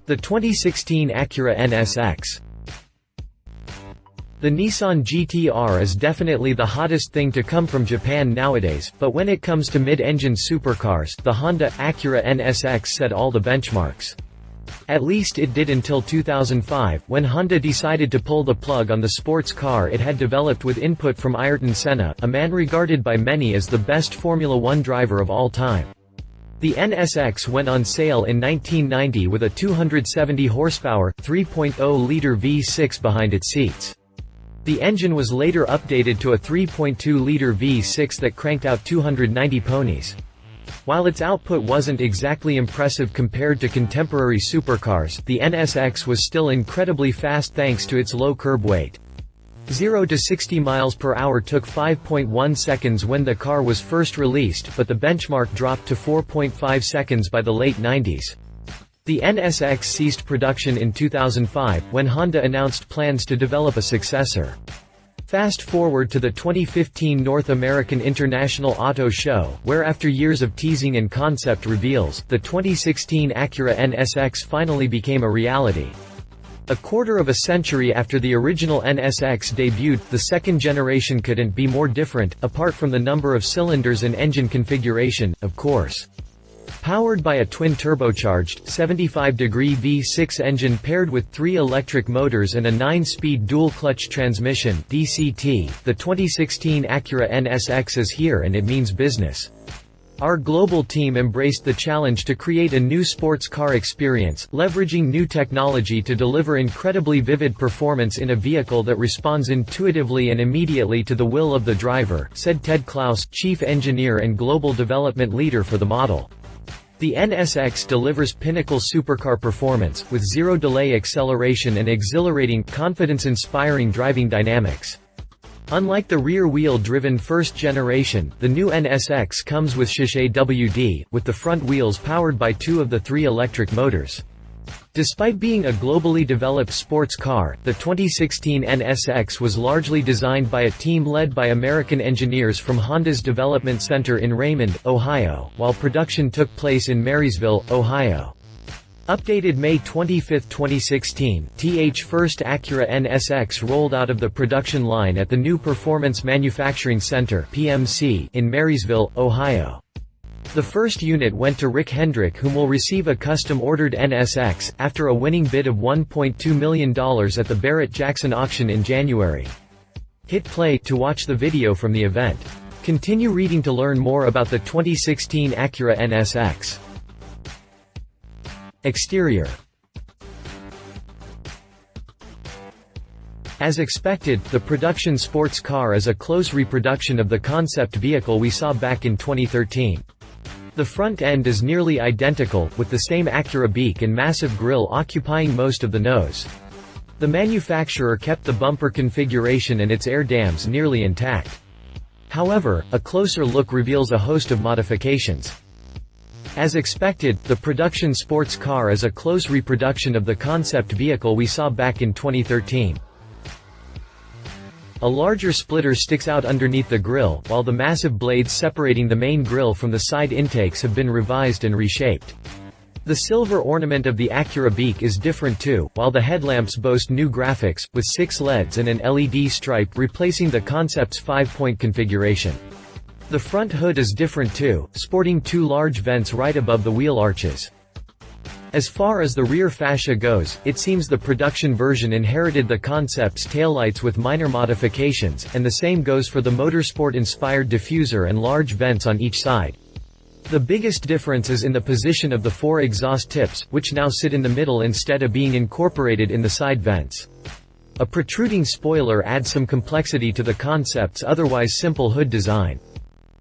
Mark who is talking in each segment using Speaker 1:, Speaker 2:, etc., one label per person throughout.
Speaker 1: The 2016 Acura NSX. The Nissan GT-R is definitely the hottest thing to come from Japan nowadays, but when it comes to mid-engine supercars, the Honda Acura NSX set all the benchmarks. At least it did until 2005, when Honda decided to pull the plug on the sports car it had developed with input from Ayrton Senna, a man regarded by many as the best Formula One driver of all time. The NSX went on sale in 1990 with a 270 horsepower, 3.0-liter V6 behind its seats. The engine was later updated to a 3.2-liter V6 that cranked out 290 ponies. While its output wasn't exactly impressive compared to contemporary supercars, the NSX was still incredibly fast thanks to its low curb weight. 0 to 60 miles per hour took 5.1 seconds when the car was first released, but the benchmark dropped to 4.5 seconds by the late 90s. The NSX ceased production in 2005, when Honda announced plans to develop a successor. Fast forward to the 2015 North American International Auto Show, where after years of teasing and concept reveals, the 2016 Acura NSX finally became a reality. A quarter of a century after the original NSX debuted, the second generation couldn't be more different, apart from the number of cylinders and engine configuration, of course. Powered by a twin-turbocharged, 75-degree V6 engine paired with 3 electric motors and a 9-speed dual-clutch transmission (DCT), the 2016 Acura NSX is here and it means business. Our global team embraced the challenge to create a new sports car experience, leveraging new technology to deliver incredibly vivid performance in a vehicle that responds intuitively and immediately to the will of the driver, said Ted Klaus, chief engineer and global development leader for the model. The NSX delivers pinnacle supercar performance, with zero-delay acceleration and exhilarating, confidence-inspiring driving dynamics. Unlike the rear-wheel-driven first generation, the new NSX comes with chassis WD, with the front wheels powered by 2 of the 3 electric motors. Despite being a globally developed sports car, the 2016 NSX was largely designed by a team led by American engineers from Honda's Development Center in Raymond, Ohio, while production took place in Marysville, Ohio. Updated May 25, 2016, first Acura NSX rolled out of the production line at the new Performance Manufacturing Center (PMC) in Marysville, Ohio. The first unit went to Rick Hendrick, whom will receive a custom-ordered NSX, after a winning bid of $1.2 million at the Barrett-Jackson auction in January. Hit play to watch the video from the event. Continue reading to learn more about the 2016 Acura NSX. Exterior. As expected, the production sports car is a close reproduction of the concept vehicle we saw back in 2013. The front end is nearly identical, with the same Acura beak and massive grille occupying most of the nose. The manufacturer kept the bumper configuration and its air dams nearly intact. However, a closer look reveals a host of modifications. As expected, the production sports car is a close reproduction of the concept vehicle we saw back in 2013. A larger splitter sticks out underneath the grille, while the massive blades separating the main grille from the side intakes have been revised and reshaped. The silver ornament of the Acura beak is different too, while the headlamps boast new graphics, with 6 LEDs and an LED stripe replacing the concept's 5-point configuration. The front hood is different too, sporting 2 large vents right above the wheel arches. As far as the rear fascia goes, it seems the production version inherited the concept's taillights with minor modifications, and the same goes for the motorsport-inspired diffuser and large vents on each side. The biggest difference is in the position of the 4 exhaust tips, which now sit in the middle instead of being incorporated in the side vents. A protruding spoiler adds some complexity to the concept's otherwise simple hood design.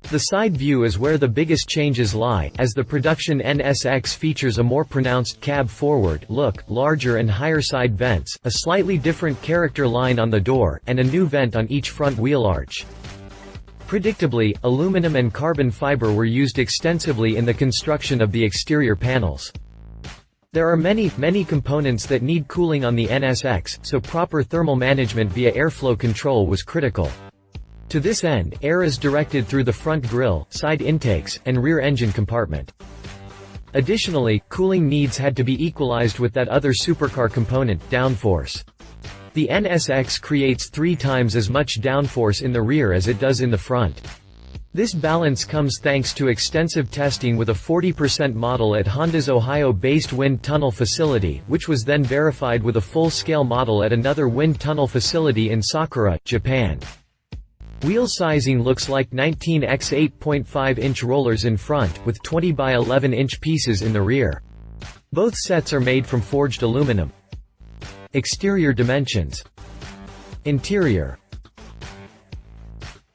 Speaker 1: The side view is where the biggest changes lie, as the production NSX features a more pronounced cab-forward look, larger and higher side vents, a slightly different character line on the door, and a new vent on each front wheel arch. Predictably, aluminum and carbon fiber were used extensively in the construction of the exterior panels. There are many components that need cooling on the NSX, so proper thermal management via airflow control was critical. To this end, air is directed through the front grille, side intakes, and rear engine compartment. Additionally, cooling needs had to be equalized with that other supercar component, downforce. The NSX creates 3 times as much downforce in the rear as it does in the front. This balance comes thanks to extensive testing with a 40% model at Honda's Ohio-based wind tunnel facility, which was then verified with a full-scale model at another wind tunnel facility in Sakura, Japan. Wheel sizing looks like 19x 8.5-inch rollers in front, with 20 by 11-inch pieces in the rear. Both sets are made from forged aluminum. Exterior dimensions. Interior.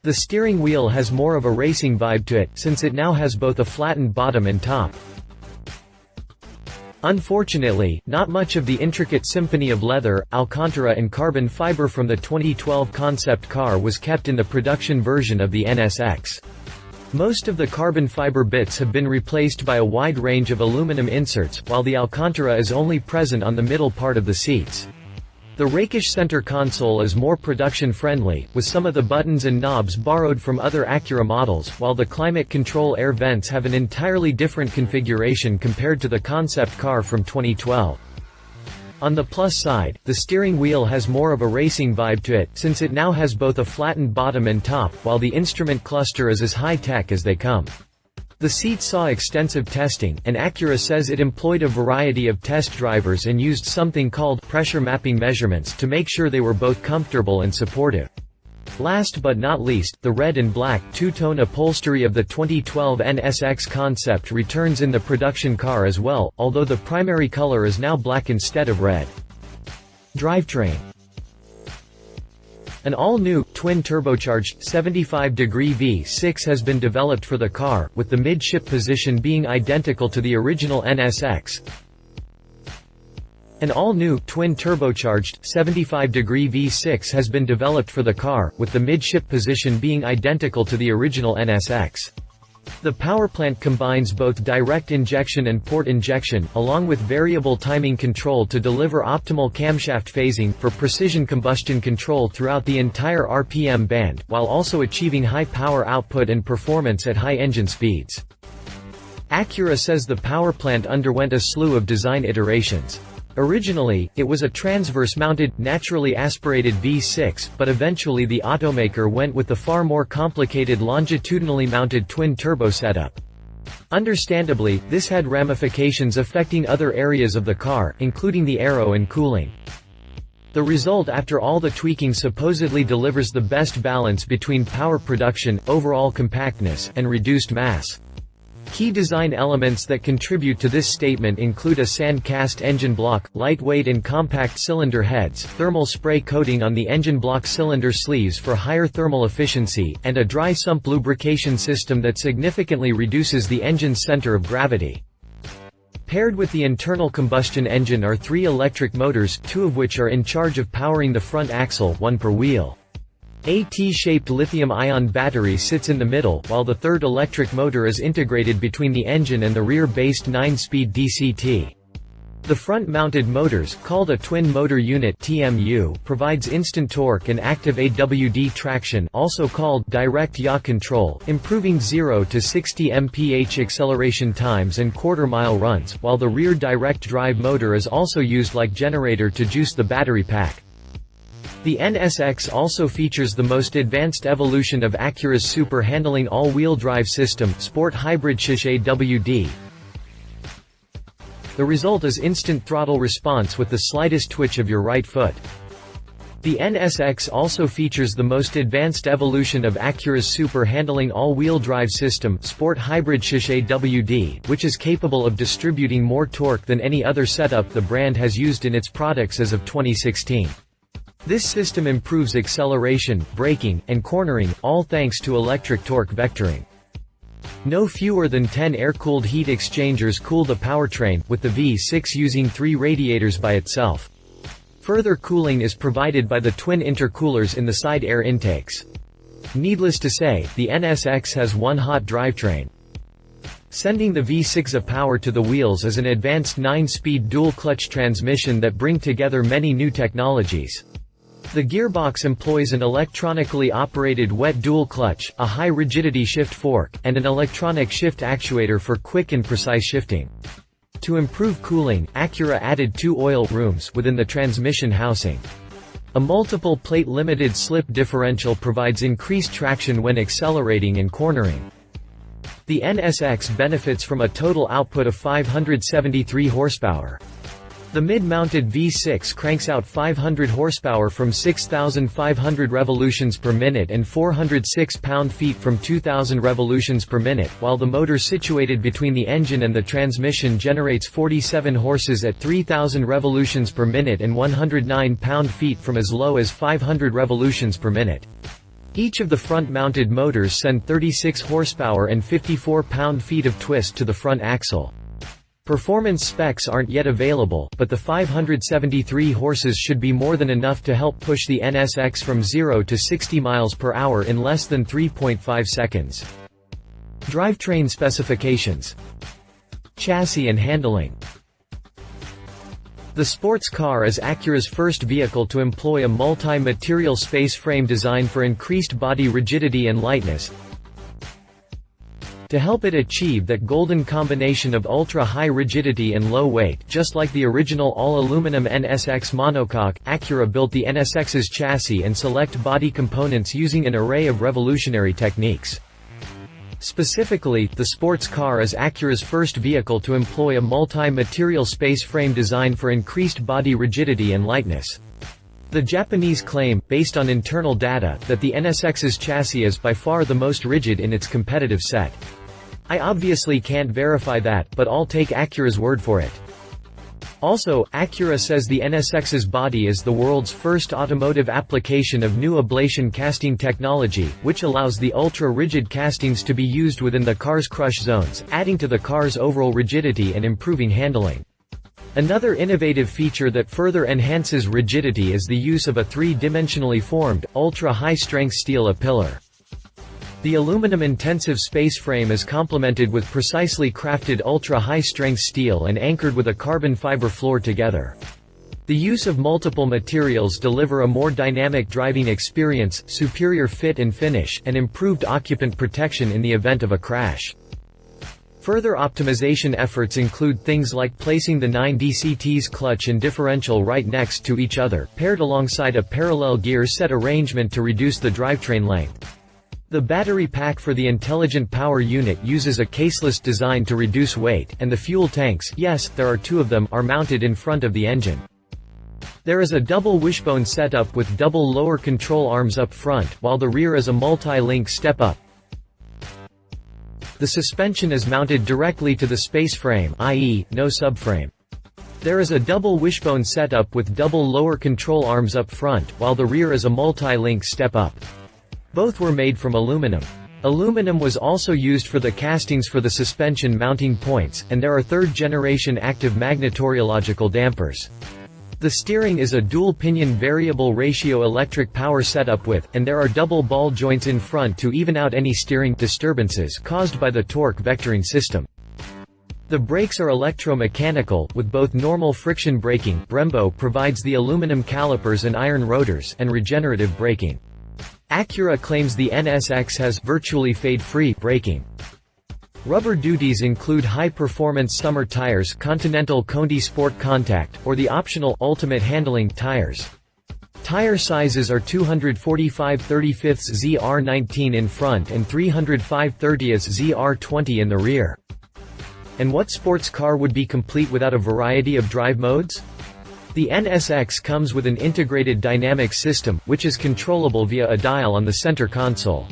Speaker 1: The steering wheel has more of a racing vibe to it, since it now has both a flattened bottom and top. Unfortunately, not much of the intricate symphony of leather, Alcantara and carbon fiber from the 2012 concept car was kept in the production version of the NSX. Most of the carbon fiber bits have been replaced by a wide range of aluminum inserts, while the Alcantara is only present on the middle part of the seats. The rakish center console is more production-friendly, with some of the buttons and knobs borrowed from other Acura models, while the climate control air vents have an entirely different configuration compared to the concept car from 2012. On the plus side, the steering wheel has more of a racing vibe to it, since it now has both a flattened bottom and top, while the instrument cluster is as high-tech as they come. The seat saw extensive testing, and Acura says it employed a variety of test drivers and used something called pressure mapping measurements to make sure they were both comfortable and supportive. Last but not least, the red and black two-tone upholstery of the 2012 NSX concept returns in the production car as well, although the primary color is now black instead of red. Drivetrain. An all-new, twin-turbocharged, 75-degree V6 has been developed for the car, with the midship position being identical to the original NSX. An all-new, twin-turbocharged, 75-degree V6 has been developed for the car, with the midship position being identical to the original NSX. The powerplant combines both direct injection and port injection, along with variable timing control to deliver optimal camshaft phasing, for precision combustion control throughout the entire RPM band, while also achieving high power output and performance at high engine speeds. Acura says the powerplant underwent a slew of design iterations. Originally, it was a transverse-mounted, naturally aspirated V6, but eventually the automaker went with the far more complicated longitudinally mounted twin-turbo setup. Understandably, this had ramifications affecting other areas of the car, including the aero and cooling. The result after all the tweaking supposedly delivers the best balance between power production, overall compactness, and reduced mass. Key design elements that contribute to this statement include a sand-cast engine block, lightweight and compact cylinder heads, thermal spray coating on the engine block cylinder sleeves for higher thermal efficiency, and a dry sump lubrication system that significantly reduces the engine's center of gravity. Paired with the internal combustion engine are 3 electric motors, 2 of which are in charge of powering the front axle, 1 per wheel. A T-shaped lithium-ion battery sits in the middle, while the third electric motor is integrated between the engine and the rear-based 9-speed DCT. The front-mounted motors, called a twin-motor unit (TMU), provides instant torque and active AWD traction, also called direct yaw control, improving 0 to 60 mph acceleration times and quarter-mile runs, while the rear direct drive motor is also used like generator to juice the battery pack. The NSX also features the most advanced evolution of Acura's super handling all-wheel drive system, Sport Hybrid Shish AWD. The result is instant throttle response with the slightest twitch of your right foot. The NSX also features the most advanced evolution of Acura's super handling all-wheel drive system, Sport Hybrid Shish AWD, which is capable of distributing more torque than any other setup the brand has used in its products as of 2016. This system improves acceleration, braking, and cornering, all thanks to electric torque vectoring. No fewer than 10 air-cooled heat exchangers cool the powertrain, with the V6 using 3 radiators by itself. Further cooling is provided by the twin intercoolers in the side air intakes. Needless to say, the NSX has one hot drivetrain. Sending the V6 of power to the wheels is an advanced 9-speed dual-clutch transmission that bring together many new technologies. The gearbox employs an electronically operated wet dual clutch, a high-rigidity shift fork, and an electronic shift actuator for quick and precise shifting. To improve cooling, Acura added 2 oil rooms within the transmission housing. A multiple plate limited slip differential provides increased traction when accelerating and cornering. The NSX benefits from a total output of 573 horsepower. The mid-mounted V6 cranks out 500 horsepower from 6,500 revolutions per minute and 406 pound-feet from 2,000 revolutions per minute, while the motor situated between the engine and the transmission generates 47 horses at 3,000 revolutions per minute and 109 pound-feet from as low as 500 revolutions per minute. Each of the front-mounted motors send 36 horsepower and 54 pound-feet of twist to the front axle. Performance specs aren't yet available, but the 573 horses should be more than enough to help push the NSX from 0 to 60 miles per hour in less than 3.5 seconds. Drivetrain specifications. Chassis and handling. The sports car is Acura's first vehicle to employ a multi-material space frame design for increased body rigidity and lightness, to help it achieve that golden combination of ultra-high rigidity and low weight. Just like the original all-aluminum NSX monocoque, Acura built the NSX's chassis and select body components using an array of revolutionary techniques. Specifically, the sports car is Acura's first vehicle to employ a multi-material space frame design for increased body rigidity and lightness. The Japanese claim, based on internal data, that the NSX's chassis is by far the most rigid in its competitive set. I obviously can't verify that, but I'll take Acura's word for it. Also, Acura says the NSX's body is the world's first automotive application of new ablation casting technology, which allows the ultra-rigid castings to be used within the car's crush zones, adding to the car's overall rigidity and improving handling. Another innovative feature that further enhances rigidity is the use of a 3-dimensionally formed, ultra-high-strength steel A-pillar. The aluminum-intensive space frame is complemented with precisely crafted ultra-high-strength steel and anchored with a carbon fiber floor together. The use of multiple materials deliver a more dynamic driving experience, superior fit and finish, and improved occupant protection in the event of a crash. Further optimization efforts include things like placing the 9DCT's clutch and differential right next to each other, paired alongside a parallel gear set arrangement to reduce the drivetrain length. The battery pack for the intelligent power unit uses a caseless design to reduce weight, and the fuel tanks, yes, there are 2 of them, are mounted in front of the engine. There is a double wishbone setup with double lower control arms up front, while the rear is a multi-link step-up. The suspension is mounted directly to the space frame, i.e., no subframe. There is a double wishbone setup with double lower control arms up front, while the rear is a multi-link step-up. Both were made from aluminum. Aluminum was also used for the castings for the suspension mounting points, and there are 3rd-generation active magnetorheological dampers. The steering is a dual-pinion variable ratio electric power setup with, and there are double ball joints in front to even out any steering disturbances caused by the torque vectoring system. The brakes are electromechanical, with both normal friction braking. Brembo provides the aluminum calipers and iron rotors, and regenerative braking. Acura claims the NSX has virtually fade-free braking. Rubber duties include high-performance summer tires, Continental Conti Sport Contact, or the optional Ultimate Handling tires. Tire sizes are 245/35 ZR19 in front and 305/30 ZR20 in the rear. And what sports car would be complete without a variety of drive modes? The NSX comes with an integrated dynamic system, which is controllable via a dial on the center console.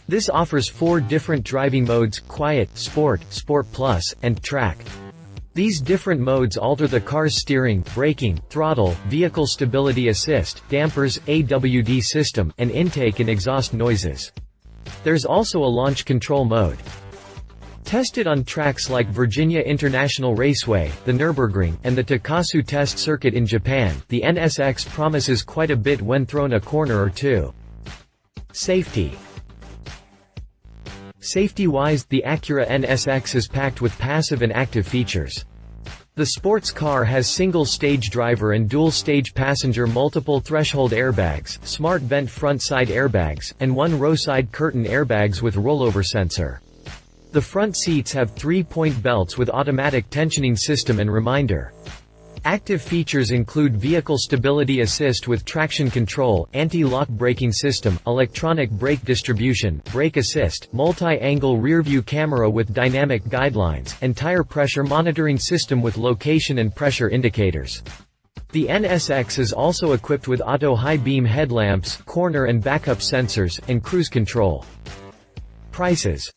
Speaker 1: This offers 4 different driving modes: Quiet, Sport, Sport Plus, and Track. These different modes alter the car's steering, braking, throttle, vehicle stability assist, dampers, AWD system, and intake and exhaust noises. There's also a launch control mode. Tested on tracks like Virginia International Raceway, the Nürburgring, and the Takasu Test Circuit in Japan, the NSX promises quite a bit when thrown a corner or 2. Safety. Safety-wise, the Acura NSX is packed with passive and active features. The sports car has single-stage driver and dual-stage passenger multiple threshold airbags, smart vent front side airbags, and one row side curtain airbags with rollover sensor. The front seats have 3-point belts with automatic tensioning system and reminder. Active features include vehicle stability assist with traction control, anti-lock braking system, electronic brake distribution, brake assist, multi-angle rearview camera with dynamic guidelines, and tire pressure monitoring system with location and pressure indicators. The NSX is also equipped with auto high beam headlamps, corner and backup sensors, and cruise control. Prices.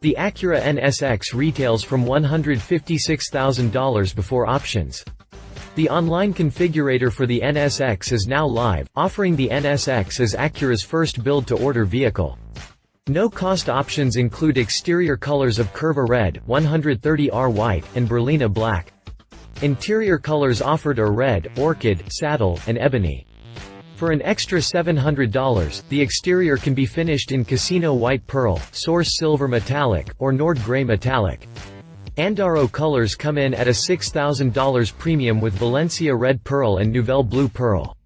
Speaker 1: The Acura NSX retails from $156,000 before options. The online configurator for the NSX is now live, offering the NSX as Acura's first build-to-order vehicle. No-cost options include exterior colors of Curva Red, 130R White, and Berlina Black. Interior colors offered are Red, Orchid, Saddle, and Ebony. For an extra $700, the exterior can be finished in Casino White Pearl, Source Silver Metallic, or Nord Grey Metallic. Andaro colors come in at a $6,000 premium with Valencia Red Pearl and Nouvelle Blue Pearl.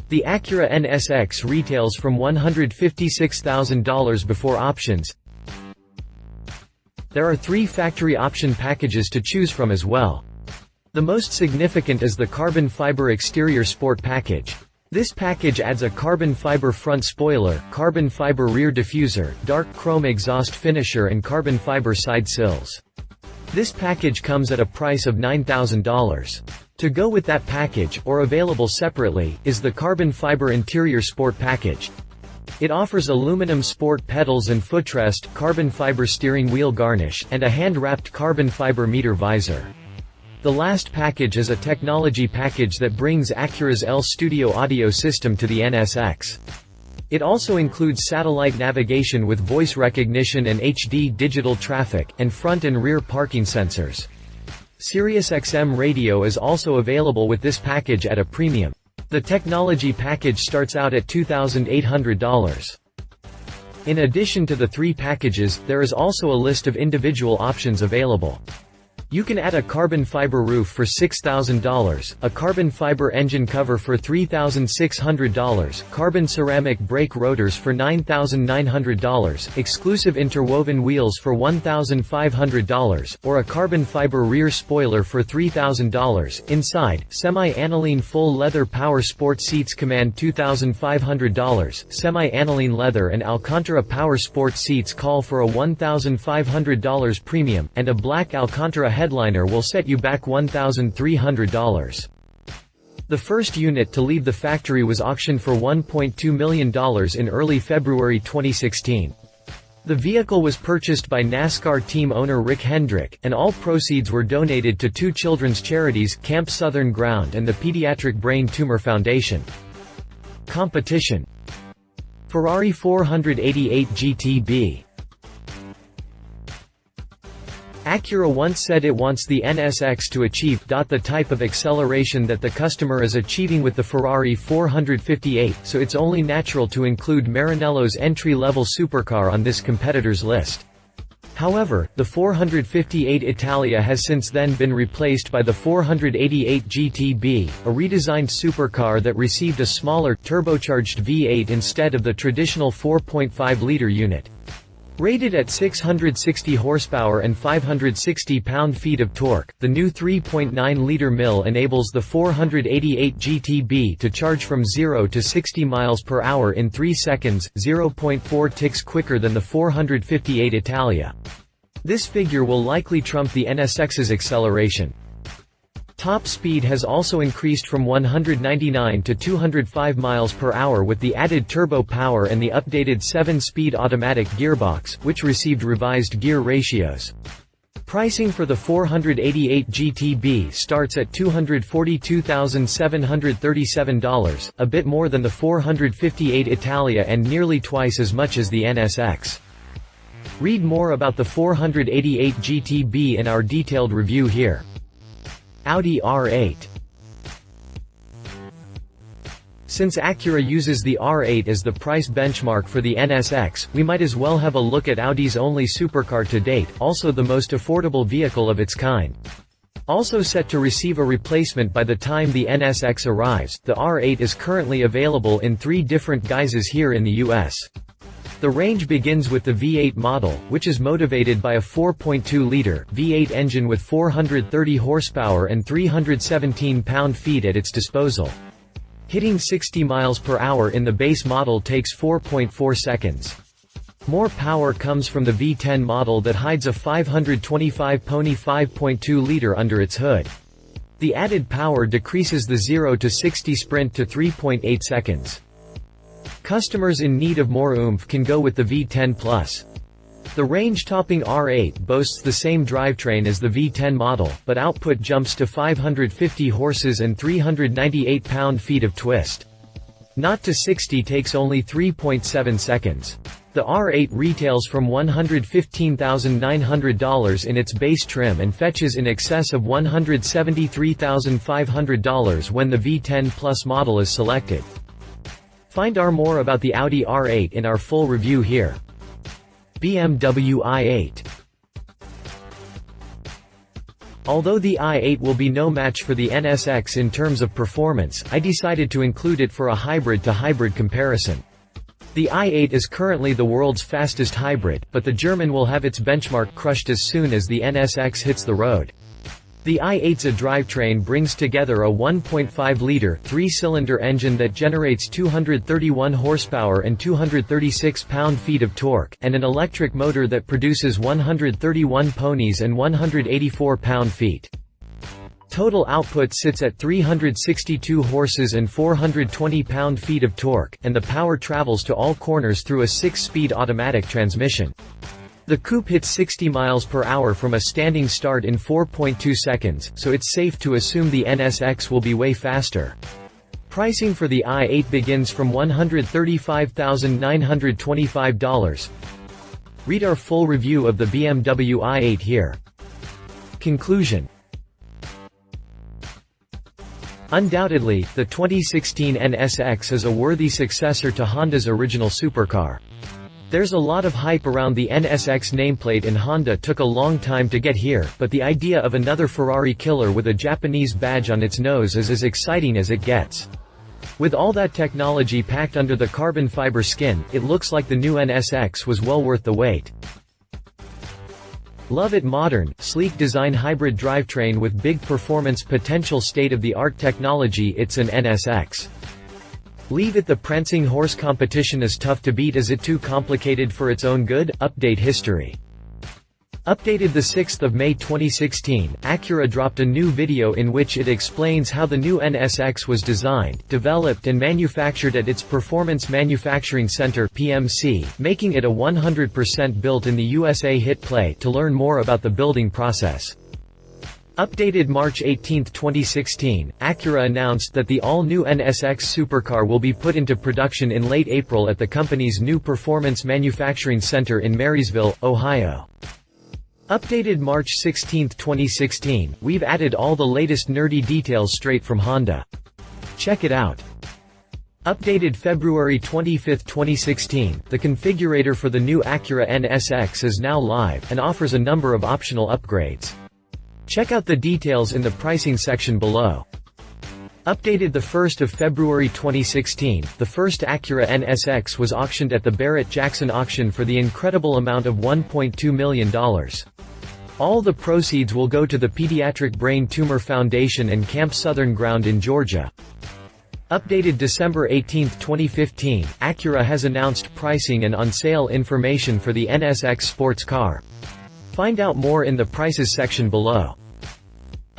Speaker 1: The Acura NSX retails from $156,000 before options. There are 3 factory option packages to choose from as well. The most significant is the carbon fiber exterior sport package. This package adds a carbon fiber front spoiler, carbon fiber rear diffuser, dark chrome exhaust finisher and carbon fiber side sills. This package comes at a price of $9,000. To go with that package, or available separately, is the carbon fiber interior sport package. It offers aluminum sport pedals and footrest, carbon fiber steering wheel garnish, and a hand-wrapped carbon fiber meter visor. The last package is a technology package that brings Acura's L Studio audio system to the NSX. It also includes satellite navigation with voice recognition and HD digital traffic, and front and rear parking sensors. SiriusXM radio is also available with this package at a premium. The technology package starts out at $2,800. In addition to the 3 packages, there is also a list of individual options available. You can add a carbon fiber roof for $6,000, a carbon fiber engine cover for $3,600, carbon ceramic brake rotors for $9,900, exclusive interwoven wheels for $1,500, or a carbon fiber rear spoiler for $3,000. Inside, semi-aniline full leather power sport seats command $2,500, semi-aniline leather and Alcantara power sport seats call for a $1,500 premium, and a black Alcantara headliner will set you back $1,300. The first unit to leave the factory was auctioned for $1.2 million in early February 2016. The vehicle was purchased by NASCAR team owner Rick Hendrick, and all proceeds were donated to 2 children's charities, Camp Southern Ground and the Pediatric Brain Tumor Foundation. Competition. Ferrari 488 GTB. Acura once said it wants the NSX to achieve the type of acceleration that the customer is achieving with the Ferrari 458, so it's only natural to include Maranello's entry-level supercar on this competitor's list. However, the 458 Italia has since then been replaced by the 488 GTB, a redesigned supercar that received a smaller, turbocharged V8 instead of the traditional 4.5-liter unit. Rated at 660 horsepower and 560 pound-feet of torque, the new 3.9-liter mill enables the 488 GTB to charge from 0 to 60 miles per hour in 3 seconds, 0.4 ticks quicker than the 458 Italia. This figure will likely trump the NSX's acceleration. Top speed has also increased from 199 to 205 miles per hour with the added turbo power and the updated 7-speed automatic gearbox, which received revised gear ratios. Pricing for the 488 GTB starts at $242,737, a bit more than the 458 Italia and nearly twice as much as the NSX. Read more about the 488 GTB in our detailed review here. Audi R8. Since Acura uses the R8 as the price benchmark for the NSX, we might as well have a look at Audi's only supercar to date, also the most affordable vehicle of its kind. Also set to receive a replacement by the time the NSX arrives, the R8 is currently available in 3 different guises here in the US. The range begins with the V8 model, which is motivated by a 4.2-liter V8 engine with 430 horsepower and 317 pound-feet at its disposal. Hitting 60 miles per hour in the base model takes 4.4 seconds. More power comes from the V10 model that hides a 525 pony 5.2-liter under its hood. The added power decreases the 0 to 60 sprint to 3.8 seconds. Customers in need of more oomph can go with the V10 Plus. The range-topping R8 boasts the same drivetrain as the V10 model, but output jumps to 550 horses and 398 pound-feet of twist. 0 to 60 takes only 3.7 seconds. The R8 retails from $115,900 in its base trim and fetches in excess of $173,500 when the V10 Plus model is selected. Find out more about the Audi R8 in our full review here. Bmw I8. Although the i8 will be no match for the NSX in terms of performance, I decided to include it for a hybrid-to-hybrid comparison. The i8 is currently the world's fastest hybrid, but the German will have its benchmark crushed as soon as the NSX hits the road. The i8's drivetrain brings together a 1.5-liter, 3-cylinder engine that generates 231 horsepower and 236 pound-feet of torque, and an electric motor that produces 131 ponies and 184 pound-feet. Total output sits at 362 horses and 420 pound-feet of torque, and the power travels to all corners through a 6-speed automatic transmission. The coupe hits 60 miles per hour from a standing start in 4.2 seconds, so it's safe to assume the NSX will be way faster. Pricing for the i8 begins from $135,925. Read our full review of the BMW i8 here. Conclusion. Undoubtedly, the 2016 NSX is a worthy successor to Honda's original supercar. There's a lot of hype around the NSX nameplate and Honda took a long time to get here, but the idea of another Ferrari killer with a Japanese badge on its nose is as exciting as it gets. With all that technology packed under the carbon fiber skin, it looks like the new NSX was well worth the wait. Love it modern, sleek design hybrid drivetrain with big performance potential state-of-the-art technology. It's an NSX. Leave it the prancing horse competition is tough to beat. Is it too complicated for its own good? Update history. Updated 6 May 2016, Acura dropped a new video in which it explains how the new NSX was designed, developed and manufactured at its Performance Manufacturing Center (PMC), making it a 100% built in the USA. Hit play to learn more about the building process. Updated March 18, 2016, Acura announced that the all-new NSX supercar will be put into production in late April at the company's new Performance Manufacturing Center in Marysville, Ohio. Updated March 16, 2016, we've added all the latest nerdy details straight from Honda. Check it out. Updated February 25, 2016, the configurator for the new Acura NSX is now live, and offers a number of optional upgrades. Check out the details in the pricing section below. Updated 1 February 2016, the first Acura NSX was auctioned at the Barrett-Jackson auction for the incredible amount of $1.2 million. All the proceeds will go to the Pediatric Brain Tumor Foundation and Camp Southern Ground in Georgia. Updated December 18, 2015, Acura has announced pricing and on-sale information for the NSX sports car. Find out more in the prices section below.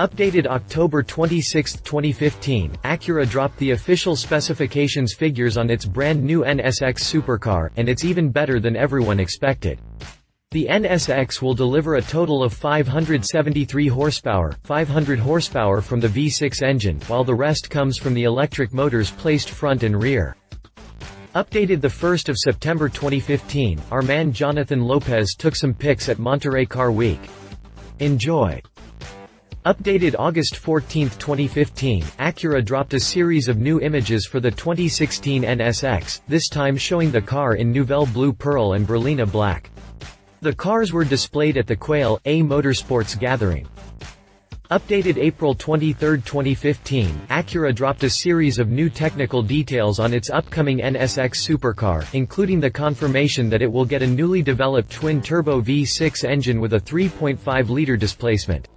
Speaker 1: Updated October 26, 2015, Acura dropped the official specifications figures on its brand new NSX supercar, and it's even better than everyone expected. The NSX will deliver a total of 573 horsepower, 500 horsepower from the V6 engine, while the rest comes from the electric motors placed front and rear. Updated 1 September 2015, our man Jonathan Lopez took some pics at Monterey Car Week. Enjoy! Updated August 14, 2015, Acura dropped a series of new images for the 2016 NSX, this time showing the car in Nouvelle Blue Pearl and Berlina Black. The cars were displayed at the Quail, A Motorsports gathering. Updated April 23, 2015, Acura dropped a series of new technical details on its upcoming NSX supercar, including the confirmation that it will get a newly developed twin-turbo V6 engine with a 3.5-liter displacement.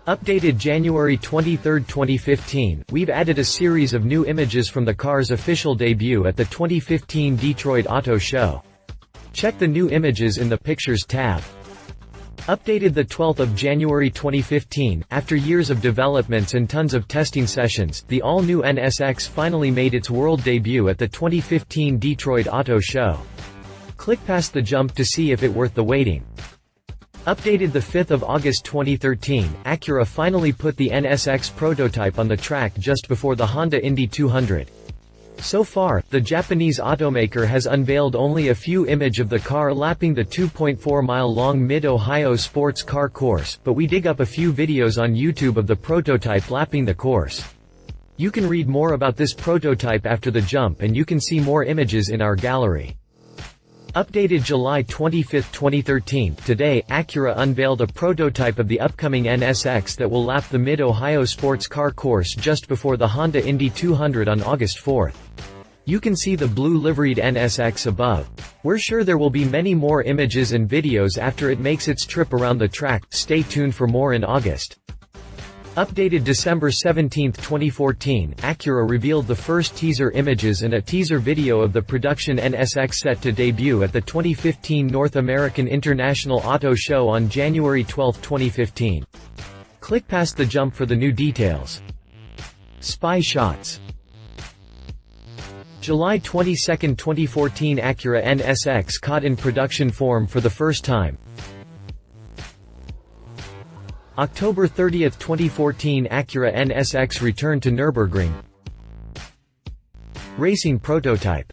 Speaker 1: Updated January 23, 2015, we've added a series of new images from the car's official debut at the 2015 Detroit Auto Show. Check the new images in the Pictures tab. Updated the 12th of January 2015, after years of developments and tons of testing sessions, the all-new NSX finally made its world debut at the 2015 Detroit Auto Show. Click past the jump to see if it's worth the waiting. Updated the 5th of August 2013, Acura finally put the NSX prototype on the track just before the Honda Indy 200. So far, the Japanese automaker has unveiled only a few images of the car lapping the 2.4-mile-long Mid-Ohio sports car course, but we dig up a few videos on YouTube of the prototype lapping the course. You can read more about this prototype after the jump, and you can see more images in our gallery. Updated July 25, 2013, today, Acura unveiled a prototype of the upcoming NSX that will lap the Mid-Ohio sports car course just before the Honda Indy 200 on August 4. You can see the blue liveried NSX above. We're sure there will be many more images and videos after it makes its trip around the track, stay tuned for more in August. Updated December 17, 2014, Acura revealed the first teaser images and a teaser video of the production NSX set to debut at the 2015 North American International Auto Show on January 12, 2015. Click past the jump for the new details. Spy shots. July 22, 2014, Acura NSX caught in production form for the first time. October 30, 2014, Acura NSX returned to Nürburgring. Racing prototype.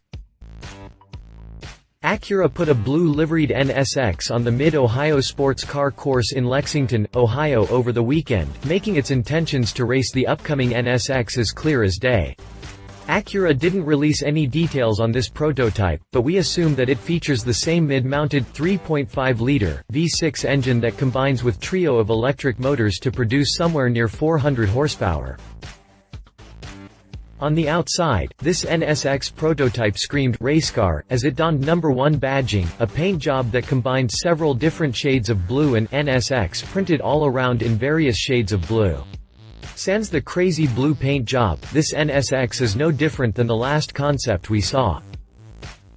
Speaker 1: Acura put a blue liveried NSX on the Mid-Ohio sports car course in Lexington, Ohio over the weekend, making its intentions to race the upcoming NSX as clear as day. Acura didn't release any details on this prototype, but we assume that it features the same mid-mounted 3.5-liter V6 engine that combines with trio of electric motors to produce somewhere near 400 horsepower. On the outside, this NSX prototype screamed racecar as it donned number 1 badging, a paint job that combined several different shades of blue and NSX printed all around in various shades of blue. Sans the crazy blue paint job, this NSX is no different than the last concept we saw.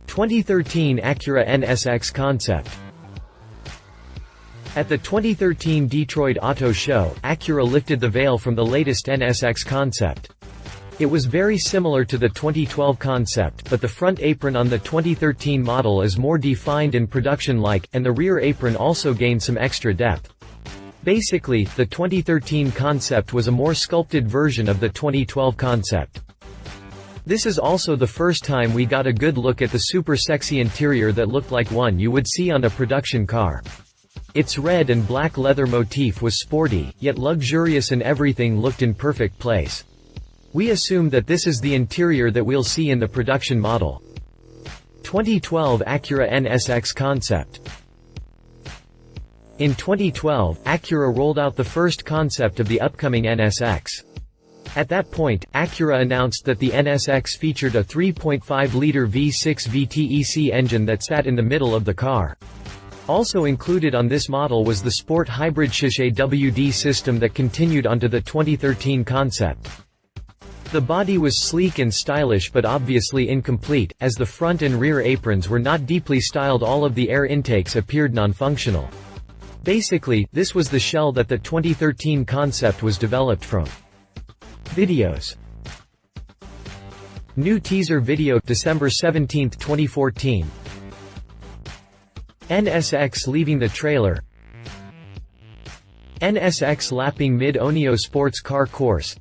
Speaker 1: 2013 Acura NSX concept. At the 2013 Detroit Auto Show, Acura lifted the veil from the latest NSX concept. It was very similar to the 2012 concept, but the front apron on the 2013 model is more defined and production-like, and the rear apron also gained some extra depth. Basically, the 2013 concept was a more sculpted version of the 2012 concept. This is also the first time we got a good look at the super sexy interior that looked like one you would see on a production car. Its red and black leather motif was sporty, yet luxurious, and everything looked in perfect place. We assume that this is the interior that we'll see in the production model. 2012 Acura NSX concept. In 2012, Acura rolled out the first concept of the upcoming NSX. At that point, Acura announced that the NSX featured a 3.5-liter V6 VTEC engine that sat in the middle of the car. Also included on this model was the sport hybrid Fascia WD system that continued onto the 2013 concept. The body was sleek and stylish but obviously incomplete, as the front and rear aprons were not deeply styled. All of the air intakes appeared non-functional. Basically, this was the shell that the 2013 concept was developed from. Videos. New teaser video December 17, 2014. NSX leaving the trailer. NSX lapping Mid-Ohio sports car course.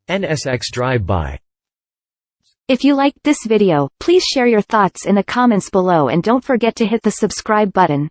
Speaker 1: NSX drive-by.
Speaker 2: If you liked this video, please share your thoughts in the comments below and don't forget to hit the subscribe button.